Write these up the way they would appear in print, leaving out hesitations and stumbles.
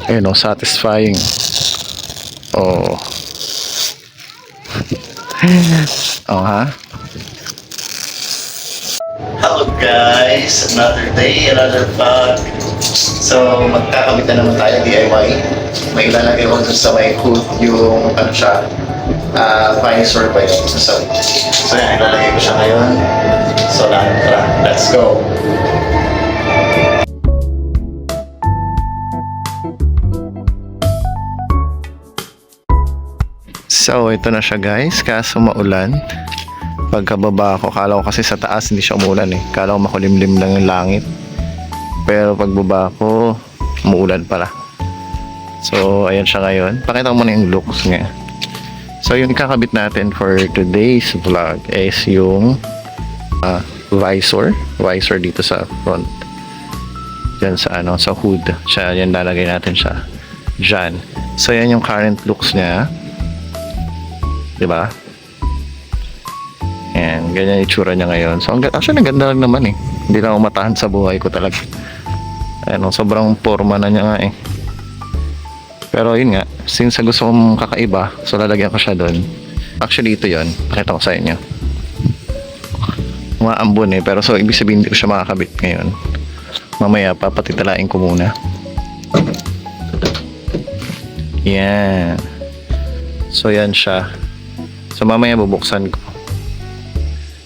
Ayun, oh, satisfying. Oh. Oh, ha? Hello guys! Another day, another vlog. So, magkakabit na naman tayo DIY. May ilalagay ko dun sa may hood yung, ano siya, visor ba yun? So, yan, ilalagay ko siya ngayon. So, tara, let's go! So, ito na siya guys, kaso maulan. Pagkababa ko, kala ko kasi sa taas hindi siya umulan eh. Kala ko makulimlim lang yung langit. Pero pagbaba ko, umuulan pala. So, ayan siya ngayon. Pakita ko muna yung looks niya. So, yung ikakabit natin for today's vlog is yung visor. Visor dito sa front. Diyan sa ano, sa hood. Siya, yan lalagay natin siya. Diyan. So, yan yung current looks niya. Diba? Ayan, ganyan yung itsura niya ngayon. So, actually, ang ganda lang naman eh. Hindi lang ako matahan sa buhay ko talaga. Ayan, sobrang forma na niya nga eh. Pero yun nga, since gusto kong kakaiba, so lalagyan ko siya doon. Actually, ito yon. Pakita ko sa inyo. Umaambon eh, pero so ibig sabihin hindi ko siya makakabit ngayon. Mamaya, papatitalain ko muna. Yan. So, yan siya. So, mamaya bubuksan ko.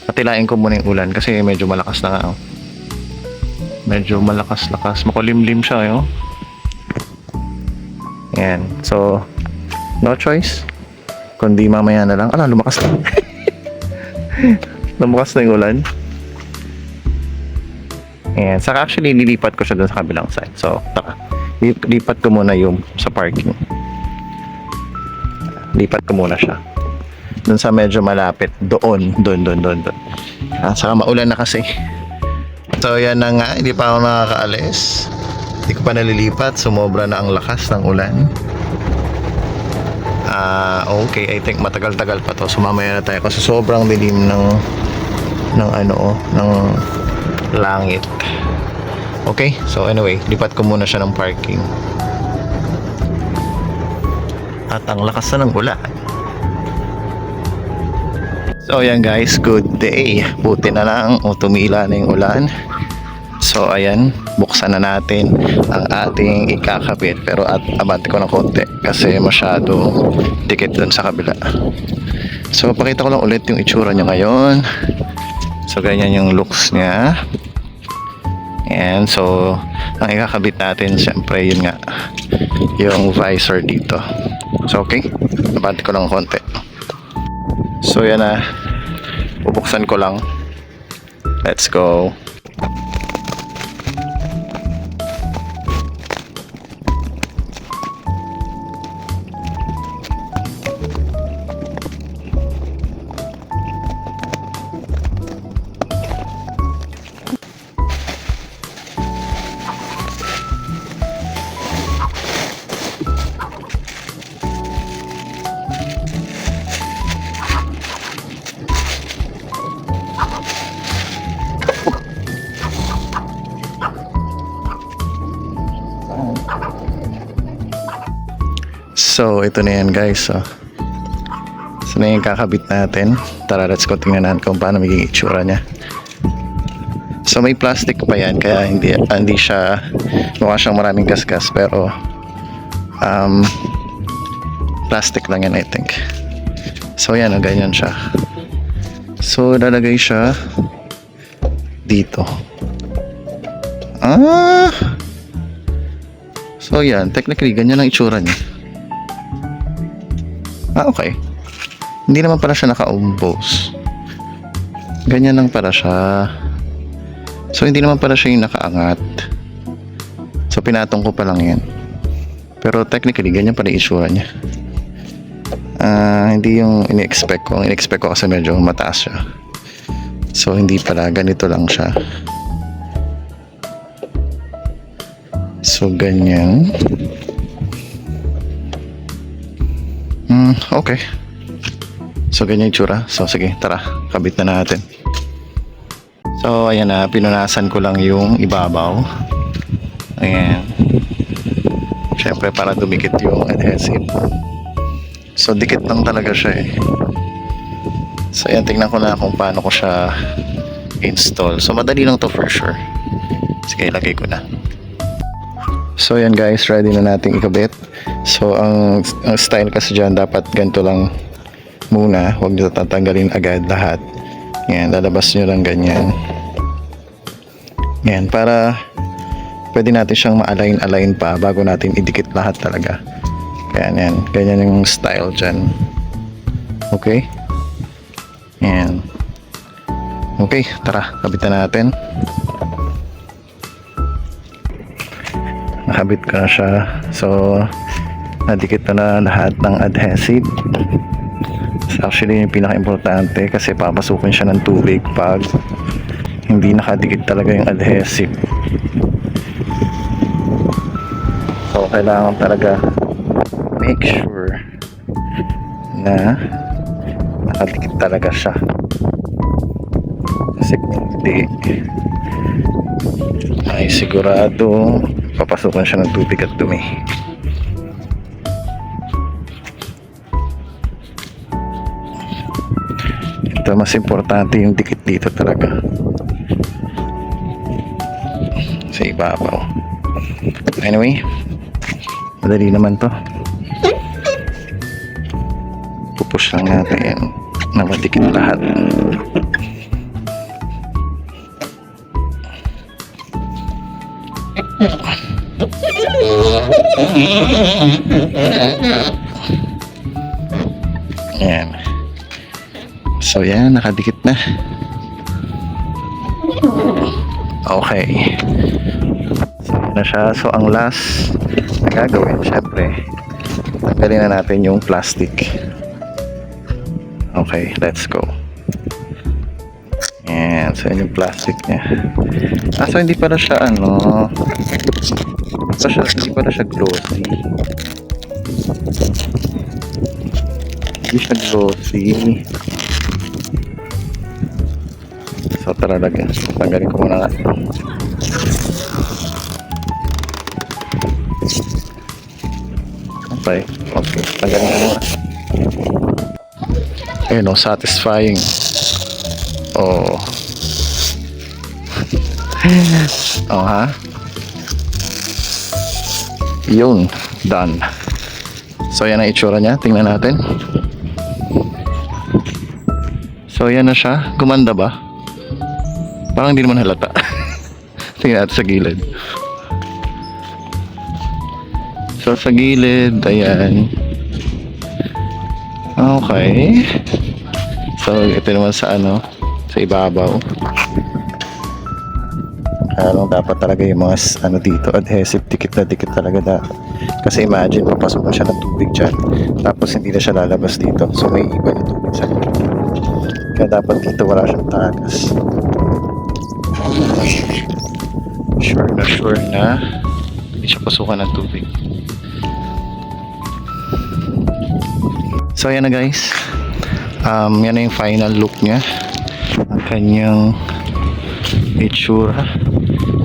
Patilain ko muna yung ulan kasi medyo malakas na nga. Oh. Medyo malakas-lakas. Makulimlim siya. Oh. Yan. So, no choice. Kundi mamaya na lang. Ala, lumakas na. Lumakas na yung ulan. Yan. Saka actually, nilipat ko siya dun sa kabilang side. So, taka. Lipat ko muna yung sa parking. Lipat ko muna siya. Doon sa medyo malapit. Doon. Saka maulan na kasi. So yan na nga. Hindi pa ako nakakaalis. Hindi ko pa nalilipat. Sumobra na ang lakas ng ulan. Okay. I think matagal-tagal pa to. Sumamaya na tayo kasi sobrang dilim ng langit. Okay. So anyway. Lipat ko muna siya ng parking. At ang lakas na ng ulan. So ayan guys, good day. Buti na lang, tumila na yung ulan. So ayan, buksan na natin ang ating ikakabit. Pero abante ko ng konti kasi masyado dikit dun sa kabila. So pakita ko lang ulit yung itsura niya ngayon. So ganyan yung looks niya. And so ang ikakabit natin, syempre yun nga, yung visor dito. So okay, abante ko lang konti. So yan na, bubuksan ko lang. Let's go. So, ito na yan guys. So na yung kakabit natin. Tara, let's go tingnan natin kung paano magiging itsura niya. So, may plastic pa yan. Kaya hindi siya mukha siyang maraming gasgas. Pero plastic lang yan I think. So, yan. Ganyan siya. So, lalagay siya dito. So, yan. Technically, ganyan ang itsura niya. Okay. Hindi naman pala siya naka-umbos. Ganyan lang pala siya. So, hindi naman pala siya yung nakaangat. So, pinatong ko pa lang yan. Pero technically, ganyan pala yung itsura niya. Hindi yung ini-expect ko. Ang ini-expect ko kasi medyo mataas siya. So, hindi pala. Ganito lang siya. So, ganyan. Okay. So, ganyan yung tsura. So, sige, tara. Kabit na natin. So, ayan na. Pinunasan ko lang yung ibabaw. Ayan. Syempre para dumikit yung adhesive. So dikit lang talaga siya eh. So yan, tingnan ko na kung paano ko siya install. So madali lang to for sure. Sige, ilagay ko na. So yan guys, ready na nating ikabit. So ang style kasi dyan, dapat ganito lang muna. Huwag nyo tatanggalin agad lahat. Yan, lalabas nyo lang ganyan. Yan, para pwede natin siyang ma-align pa bago natin idikit lahat talaga. Kaya yan, ganyan yung style dyan. Okay? Yan. Okay, tara, kabitan natin. Nakabit ko na siya. So, nadikit na lahat ng adhesive. So, actually, yung pinaka-importante kasi papasukin siya ng tubig pag hindi nakadikit talaga yung adhesive. So, kailangan talaga make sure na nakadikit talaga siya. Kasi kung hindi, ay sigurado papasukan siya ng tubig at dumi. Ito, mas importante yung dikit dito talaga sa ibabaw. Anyway, madali naman to. Pupush lang natin na madikit lahat. Ayan. So yan, nakadikit na. Okay. So yan na siya. So ang last na gagawin, syempre, tanggalin na natin yung plastic. Okay, let's go. Ayan, so yun yung plastic niya. So hindi pala siya hindi pala siya glossy. Hindi siya glossy. So tara, tanggalin ko muna nga. Okay, tanggalin ko muna. Ayun, satisfying. Oh. Oh ha? Yun, done. So yan ang itsura niya, tingnan natin. So yan na siya, gumanda ba? Parang hindi naman halata. Tingnan natin sa gilid. So sa gilid, ayan. Okay. So ito naman sa sa ibabaw. Dapat talaga yung mga dito, adhesive, dikit na dikit talaga dapat. Kasi imagine, papasok na siya ng tubig dyan, tapos hindi na siya lalabas dito. So may iba yung tubig sa loob. Kaya dapat dito wala siyang tagas. Sure na hindi siya pasukan ng tubig. So ayan na guys. Yan na yung final look niya. Ang kanyang itsura.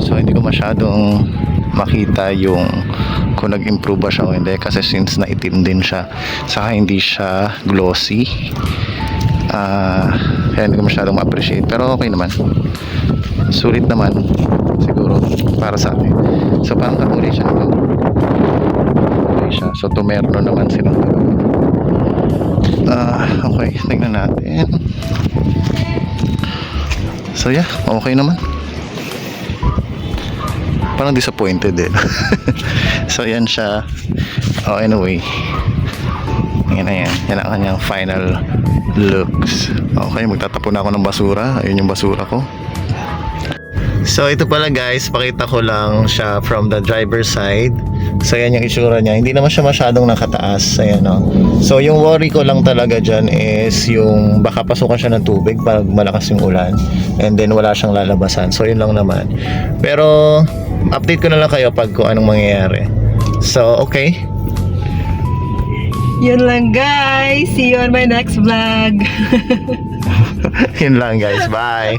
So hindi ko masyadong makita yung kung nag-improve ba siya o hindi, kasi since naitim din siya, saka hindi siya glossy, kaya hindi ko masyadong ma-appreciate, pero okay naman, sulit naman siguro para sa atin. So parang kakulay siya naman, so tumerno naman sila. Okay, tingnan natin. So yeah, okay naman. Parang disappointed eh. So yan siya. Oh, anyway, yan na yan. Yan ang kanyang final looks. Okay, magtatapon na ako ng basura. Ayun yung basura ko. So ito pala guys, pakita ko lang siya from the driver's side. So yan yung itsura niya. Hindi naman siya masyadong nakataas. Ayan, no? So yung worry ko lang talaga dyan is yung baka pasukan siya ng tubig pag malakas yung ulan, and then wala siyang lalabasan. So yun lang naman. Pero update ko na lang kayo pag kung anong mangyayari. So okay, yun lang guys. See you on my next vlog. yun lang guys. Bye.